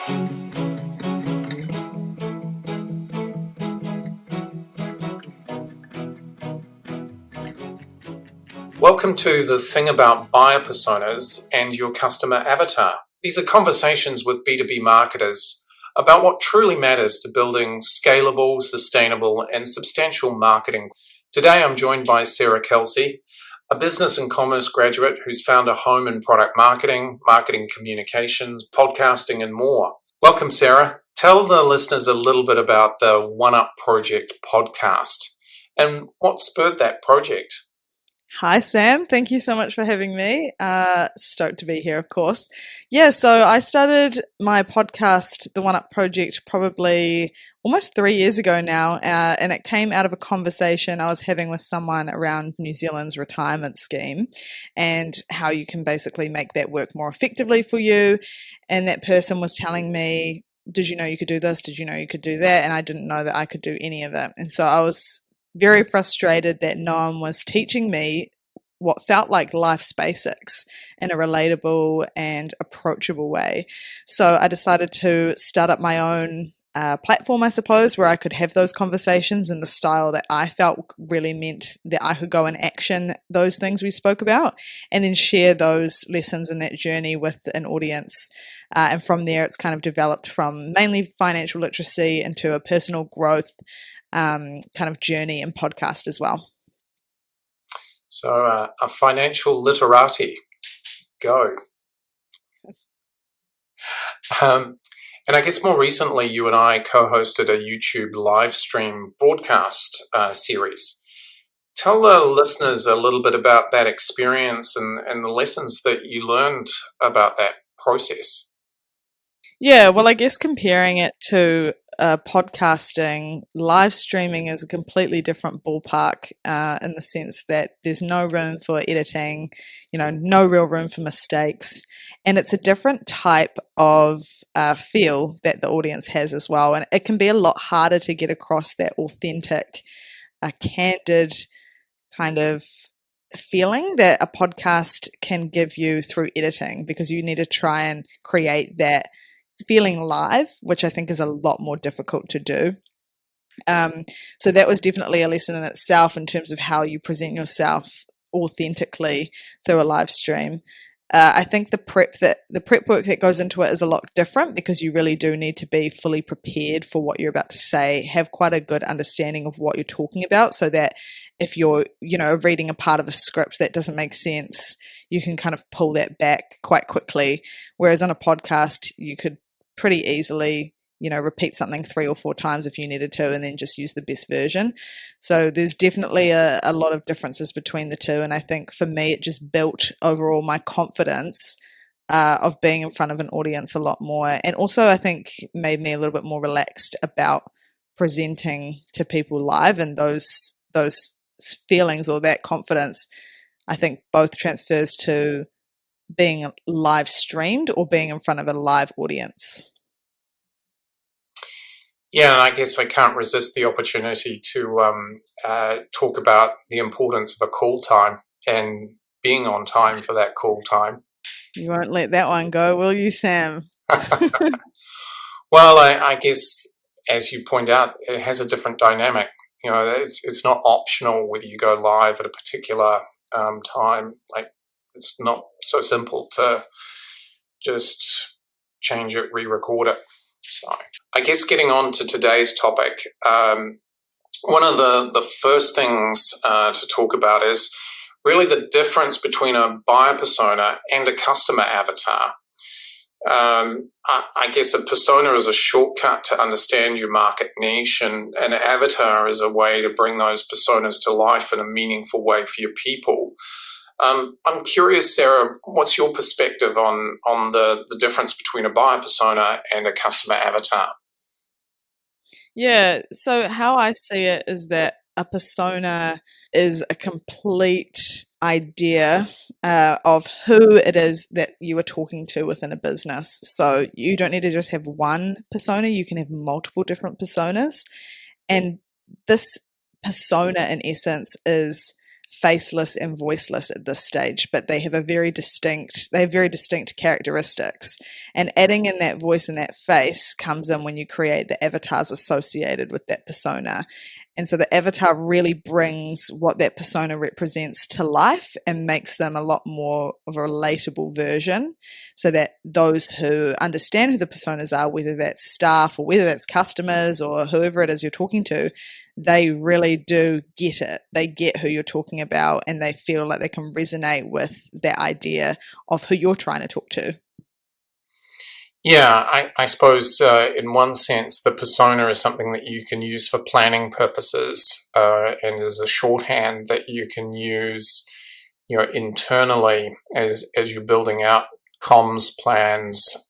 Welcome to the thing about buyer personas and your customer avatar. These are conversations with B2B marketers about what truly matters to building scalable, sustainable, and substantial marketing. Today, I'm joined by Sarah Kesley, a business and commerce graduate who's found a home in product marketing, marketing communications, podcasting, and more. Welcome, Sarah. Tell the listeners a little bit about the One Up Project podcast and what spurred that project. Hi, Sam. Thank you so much for having me. Stoked to be here, of course. Yeah, so I started my podcast, The One Up Project, probably almost 3 years ago now, and it came out of a conversation I was having with someone around New Zealand's retirement scheme and how you can basically make that work more effectively for you. And that person was telling me, did you know you could do this? Did you know you could do that? And I didn't know that I could do any of it. And so I was very frustrated that no one was teaching me what felt like life's basics in a relatable and approachable way. So I decided to start up my own platform, I suppose, where I could have those conversations in the style that I felt really meant that I could go and action those things we spoke about and then share those lessons in that journey with an audience. And from there, it's kind of developed from mainly financial literacy into a personal growth kind of journey and podcast as well. So a financial literati, go. And I guess more recently, you and I co-hosted a YouTube live stream broadcast series. Tell the listeners a little bit about that experience and the lessons that you learned about that process. Yeah, well, I guess comparing it to podcasting, live streaming is a completely different ballpark in the sense that there's no room for editing, no real room for mistakes. And it's a different type of feel that the audience has as well. And it can be a lot harder to get across that authentic, candid kind of feeling that a podcast can give you through editing, because you need to try and create that feeling live, which I think is a lot more difficult to do. So that was definitely a lesson in itself in terms of how you present yourself authentically through a live stream. I think the prep work that goes into it is a lot different, because you really do need to be fully prepared for what you're about to say, have quite a good understanding of what you're talking about, so that if you're, reading a part of a script that doesn't make sense, you can kind of pull that back quite quickly. Whereas on a podcast, you could pretty easily, repeat something 3 or 4 times if you needed to, and then just use the best version. So there's definitely a lot of differences between the two. And I think for me, it just built overall my confidence of being in front of an audience a lot more. And also I think made me a little bit more relaxed about presenting to people live, and those feelings or that confidence, I think both transfers to being live streamed or being in front of a live audience. Yeah, and I guess I can't resist the opportunity to talk about the importance of a call time and being on time for that call time. You won't let that one go, will you, Sam? Well, I guess, as you point out, it has a different dynamic. It's not optional whether you go live at a particular time. Like, it's not so simple to just change it, re-record it. So I guess getting on to today's topic, one of the first things to talk about is really the difference between a buyer persona and a customer avatar. I guess a persona is a shortcut to understand your market niche, and an avatar is a way to bring those personas to life in a meaningful way for your people. I'm curious, Sarah, what's your perspective on the difference between a buyer persona and a customer avatar? Yeah, so how I see it is that a persona is a complete idea of who it is that you are talking to within a business. So you don't need to just have one persona, you can have multiple different personas. And this persona, in essence, is faceless and voiceless at this stage, but they have very distinct characteristics. And adding in that voice and that face comes in when you create the avatars associated with that persona. And so the avatar really brings what that persona represents to life and makes them a lot more of a relatable version, so that those who understand who the personas are, whether that's staff or whether that's customers or whoever it is you're talking to, they really do get it. They get who you're talking about, and they feel like they can resonate with that idea of who you're trying to talk to. Yeah, I suppose in one sense, the persona is something that you can use for planning purposes, and is a shorthand that you can use, internally as you're building out comms plans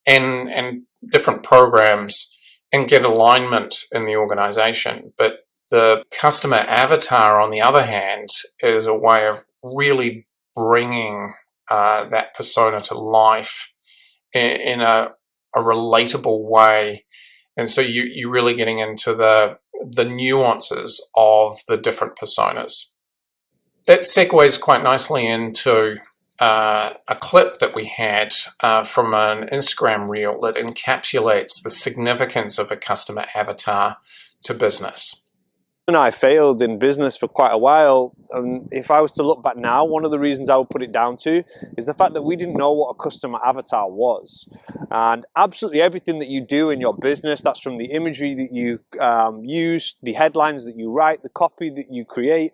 and different programs, and get alignment in the organization. But the customer avatar, on the other hand, is a way of really bringing that persona to life in a relatable way. And so you're really getting into the nuances of the different personas. That segues quite nicely into a clip that we had from an Instagram reel that encapsulates the significance of a customer avatar to business. And I failed in business for quite a while. If I was to look back now, one of the reasons I would put it down to is the fact that we didn't know what a customer avatar was. And absolutely everything that you do in your business, that's from the imagery that you use, the headlines that you write, the copy that you create,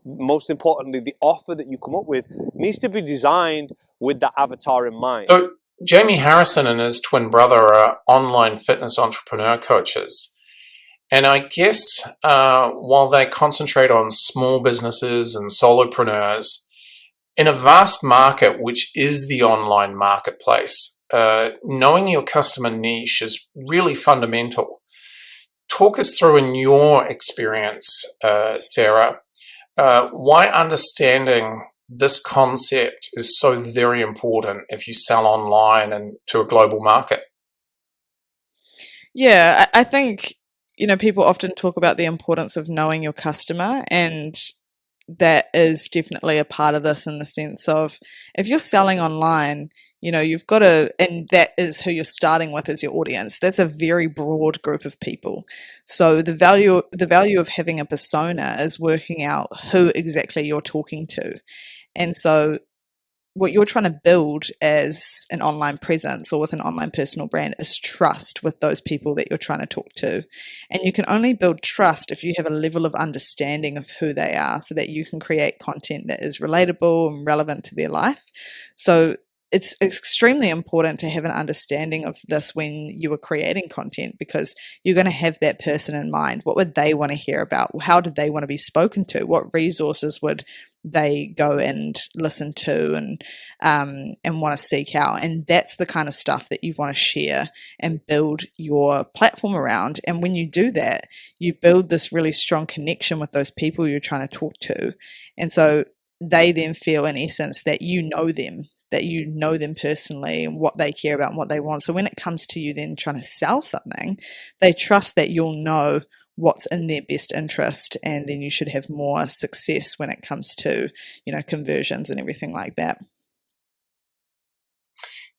most importantly, the offer that you come up with, needs to be designed with that avatar in mind. So Jamie Harrison and his twin brother are online fitness entrepreneur coaches. And I guess while they concentrate on small businesses and solopreneurs, in a vast market, which is the online marketplace, knowing your customer niche is really fundamental. Talk us through, in your experience, Sarah, why understanding this concept is so very important if you sell online and to a global market. Yeah, I think people often talk about the importance of knowing your customer, and that is definitely a part of this, in the sense of, if you're selling online, you've got to, and that is who you're starting with as your audience. That's a very broad group of people. So the value of having a persona is working out who exactly you're talking to. And so what you're trying to build as an online presence or with an online personal brand is trust with those people that you're trying to talk to. And you can only build trust if you have a level of understanding of who they are, so that you can create content that is relatable and relevant to their life. So it's extremely important to have an understanding of this when you are creating content, because you're going to have that person in mind. What would they want to hear about? How did they want to be spoken to? What resources would they go and listen to and want to seek out? And that's the kind of stuff that you want to share and build your platform around. And when you do that, you build this really strong connection with those people you're trying to talk to. And so they then feel, in essence, that you know them personally and what they care about and what they want. So when it comes to you then trying to sell something, they trust that you'll know what's in their best interest, and then you should have more success when it comes to, conversions and everything like that.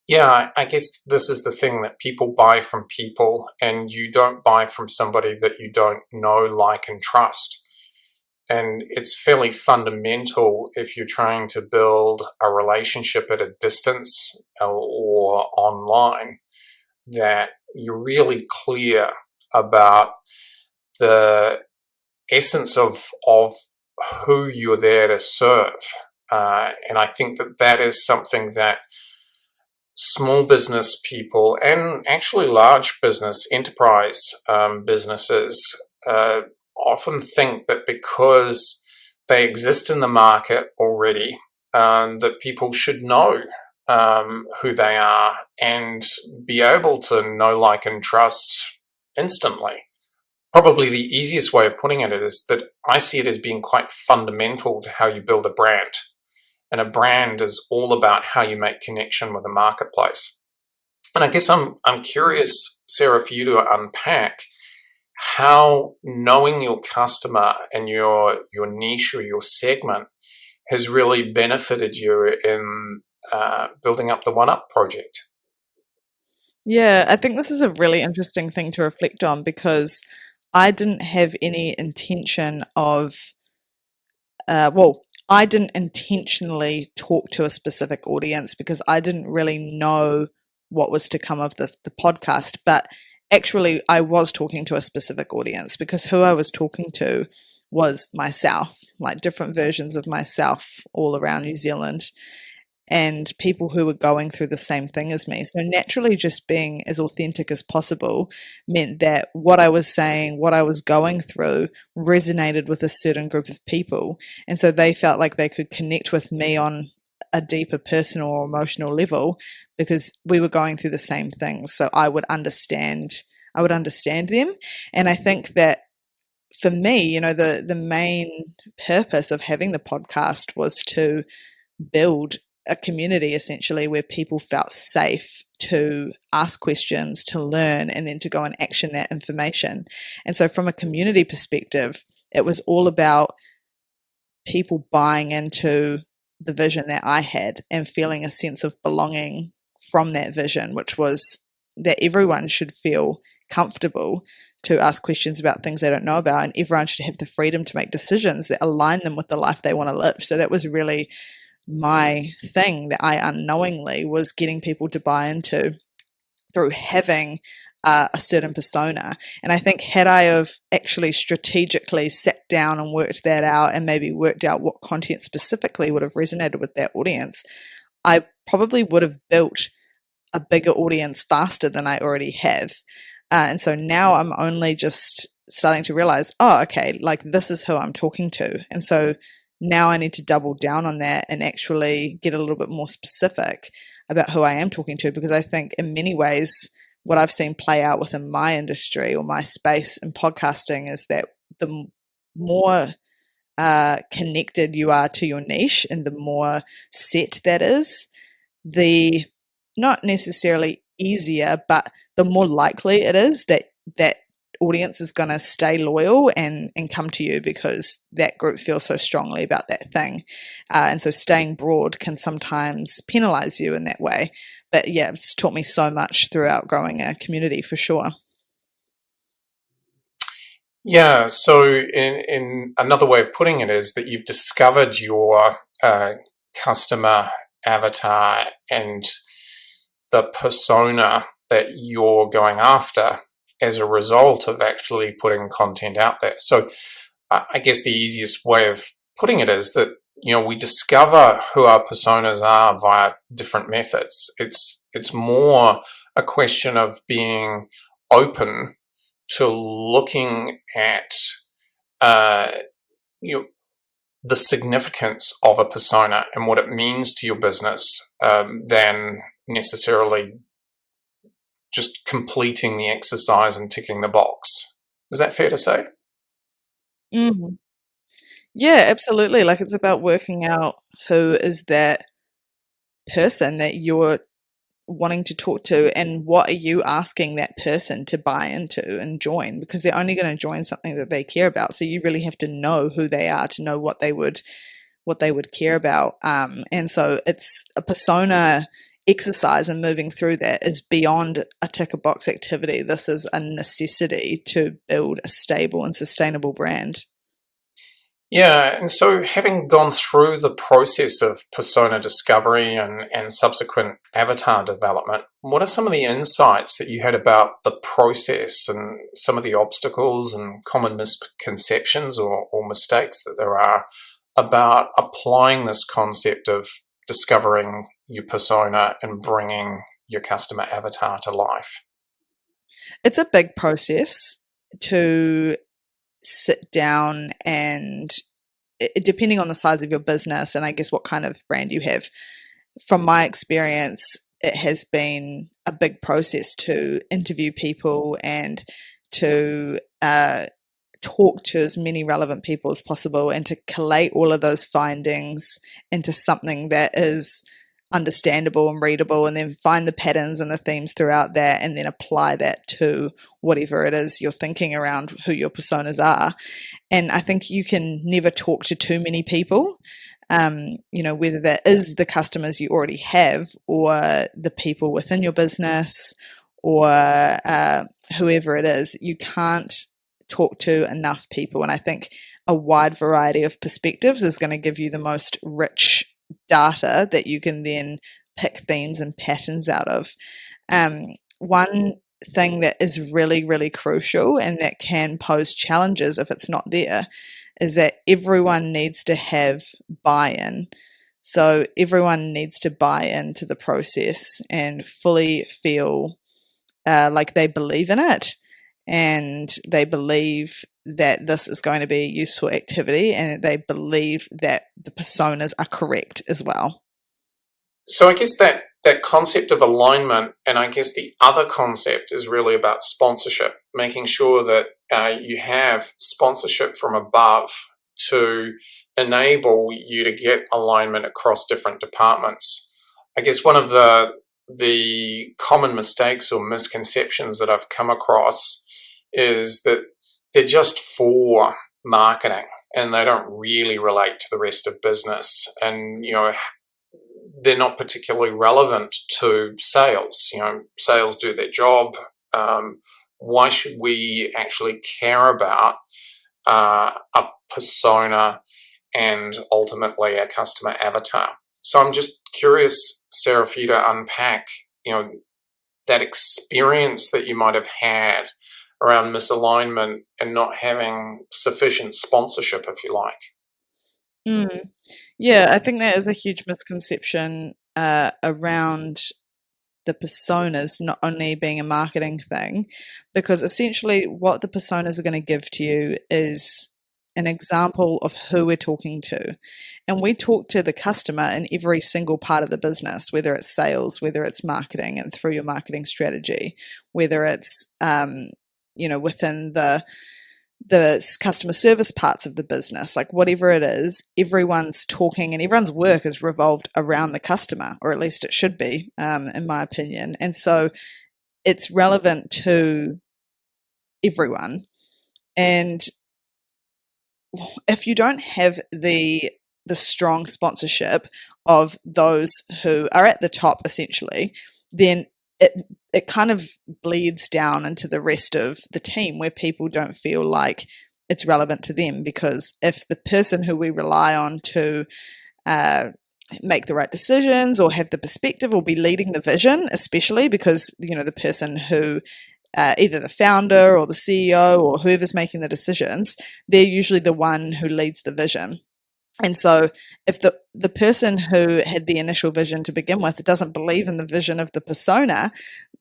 Yeah, I guess this is the thing, that people buy from people, and you don't buy from somebody that you don't know, like, and trust. And it's fairly fundamental, if you're trying to build a relationship at a distance or online, that you're really clear about the essence of who you're there to serve. And I think that is something that small business people, and actually large business, enterprise businesses, often think that because they exist in the market already, that people should know who they are and be able to know, like, and trust instantly. Probably the easiest way of putting it is that I see it as being quite fundamental to how you build a brand. And a brand is all about how you make connection with the marketplace. And I guess I'm curious, Sarah, for you to unpack how knowing your customer and your niche or your segment has really benefited you in building up the One Up project. Yeah, I think this is a really interesting thing to reflect on because I didn't have any intention of, I didn't intentionally talk to a specific audience because I didn't really know what was to come of the podcast. But actually, I was talking to a specific audience because who I was talking to was myself, like different versions of myself all around New Zealand, and people who were going through the same thing as me. So naturally, just being as authentic as possible meant that what I was saying, what I was going through, resonated with a certain group of people. And so they felt like they could connect with me on a deeper personal or emotional level because we were going through the same things. So I would understand them. And I think that for me, the main purpose of having the podcast was to build a community essentially where people felt safe to ask questions, to learn, and then to go and action that information. And so from a community perspective, it was all about people buying into the vision that I had and feeling a sense of belonging from that vision, which was that everyone should feel comfortable to ask questions about things they don't know about, and everyone should have the freedom to make decisions that align them with the life they want to live. So that was really my thing that I unknowingly was getting people to buy into through having a certain persona. And I think had I have actually strategically sat down and worked that out and maybe worked out what content specifically would have resonated with that audience, I probably would have built a bigger audience faster than I already have. And so now I'm only just starting to realize, oh, okay, like this is who I'm talking to. And so now I need to double down on that and actually get a little bit more specific about who I am talking to, because I think in many ways what I've seen play out within my industry or my space in podcasting is that the more connected you are to your niche and the more set that is, the not necessarily easier, but the more likely it is that that audience is going to stay loyal and come to you because that group feels so strongly about that thing. And so staying broad can sometimes penalize you in that way. But yeah, it's taught me so much throughout growing a community for sure. Yeah, so in another way of putting it is that you've discovered your customer avatar and the persona that you're going after as a result of actually putting content out there. So I guess the easiest way of putting it is that, we discover who our personas are via different methods. It's more a question of being open to looking at the significance of a persona and what it means to your business than necessarily just completing the exercise and ticking the box. Is that fair to say? Mm. Yeah, absolutely. Like it's about working out who is that person that you're wanting to talk to and what are you asking that person to buy into and join, because they're only going to join something that they care about. So you really have to know who they are to know what they would care about. And so it's a persona exercise, and moving through that is beyond a tick a box activity. This is a necessity to build a stable and sustainable brand. Yeah, and so having gone through the process of persona discovery and subsequent avatar development, what are some of the insights that you had about the process and some of the obstacles and common misconceptions or mistakes that there are about applying this concept of discovering your persona and bringing your customer avatar to life? It's a big process to sit down and, depending on the size of your business and I guess what kind of brand you have, from my experience, it has been a big process to interview people and to talk to as many relevant people as possible and to collate all of those findings into something that is understandable and readable, and then find the patterns and the themes throughout that, and then apply that to whatever it is you're thinking around who your personas are. And I think you can never talk to too many people, whether that is the customers you already have or the people within your business or whoever it is. You can't talk to enough people. And I think a wide variety of perspectives is going to give you the most rich data that you can then pick themes and patterns out of. One thing that is really, really crucial and that can pose challenges if it's not there is that everyone needs to have buy-in. So everyone needs to buy into the process and fully feel like they believe in it, and they believe that this is going to be a useful activity, and they believe that the personas are correct as well. So I guess that concept of alignment, and I guess the other concept is really about sponsorship, making sure that you have sponsorship from above to enable you to get alignment across different departments. I guess one of the common mistakes or misconceptions that I've come across is that they're just for marketing and they don't really relate to the rest of business. And, they're not particularly relevant to sales. Sales do their job. Why should we actually care about a persona and ultimately a customer avatar? So I'm just curious, Sarah, for you to unpack, that experience that you might have had around misalignment and not having sufficient sponsorship, if you like. Yeah, I think that is a huge misconception around the personas not only being a marketing thing, because essentially what the personas are going to give to you is an example of who we're talking to. And we talk to the customer in every single part of the business, whether it's sales, whether it's marketing and through your marketing strategy, whether it's within the customer service parts of the business, like whatever it is, everyone's talking and everyone's work is revolved around the customer, or at least it should be, in my opinion. And so it's relevant to everyone. And if you don't have the strong sponsorship of those who are at the top, essentially, then it kind of bleeds down into the rest of the team where people don't feel like it's relevant to them. Because if the person who we rely on to make the right decisions or have the perspective will be leading the vision, especially because, the person who either the founder or the CEO or whoever's making the decisions, they're usually the one who leads the vision. And so if the person who had the initial vision to begin with doesn't believe in the vision of the persona,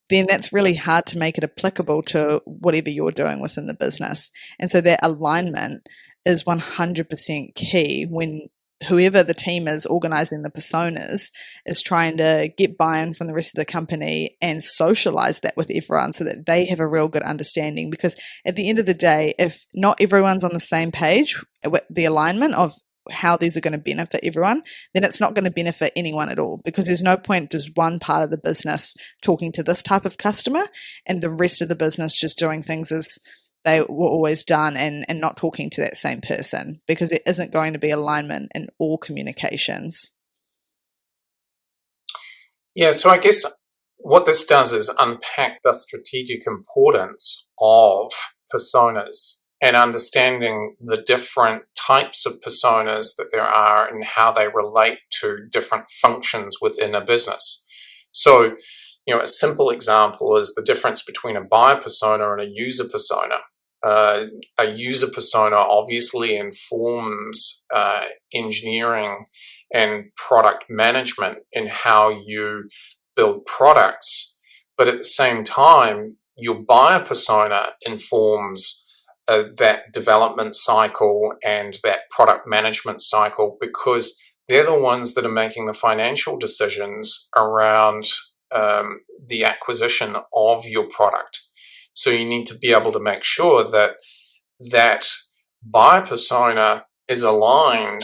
then that's really hard to make it applicable to whatever you're doing within the business. And so that alignment is 100% key when whoever the team is organizing the personas is trying to get buy-in from the rest of the company and socialize that with everyone so that they have a real good understanding. Because at the end of the day, if not everyone's on the same page with the alignment of how these are going to benefit everyone, then it's not going to benefit anyone at all, because there's no point just one part of the business talking to this type of customer and the rest of the business just doing things as they were always done and not talking to that same person, because there isn't going to be alignment in all communications. Yeah, so I guess what this does is unpack the strategic importance of personas and understanding the different types of personas that there are and how they relate to different functions within a business. So, a simple example is the difference between a buyer persona and a user persona. A user persona obviously informs engineering and product management in how you build products, but at the same time, your buyer persona informs that development cycle and that product management cycle, because they're the ones that are making the financial decisions around the acquisition of your product. So you need to be able to make sure that that buyer persona is aligned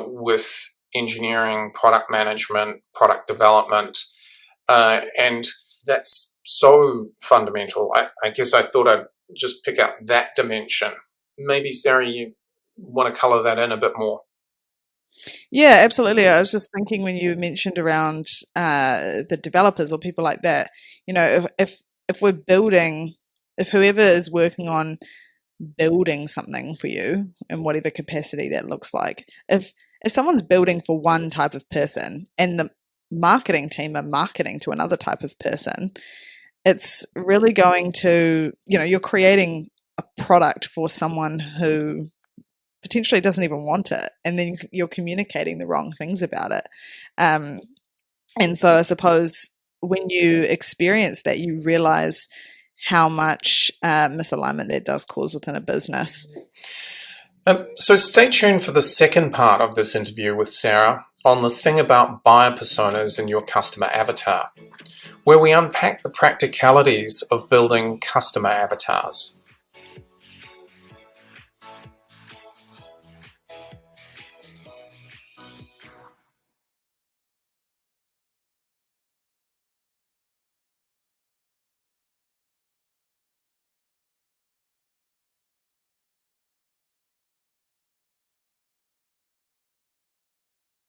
with engineering, product management, product development, and that's so fundamental. I guess I thought I'd just pick up that dimension. Maybe, Sarah, you want to colour that in a bit more. Yeah, absolutely. I was just thinking when you mentioned around the developers or people like that, if we're building, if whoever is working on building something for you in whatever capacity that looks like, if someone's building for one type of person and the marketing team are marketing to another type of person, it's really going to, you're creating a product for someone who potentially doesn't even want it, and then you're communicating the wrong things about it. And so I suppose when you experience that, you realize how much misalignment that does cause within a business. So stay tuned for the second part of this interview with Sarah on the thing about buyer personas and your customer avatar, where we unpack the practicalities of building customer avatars.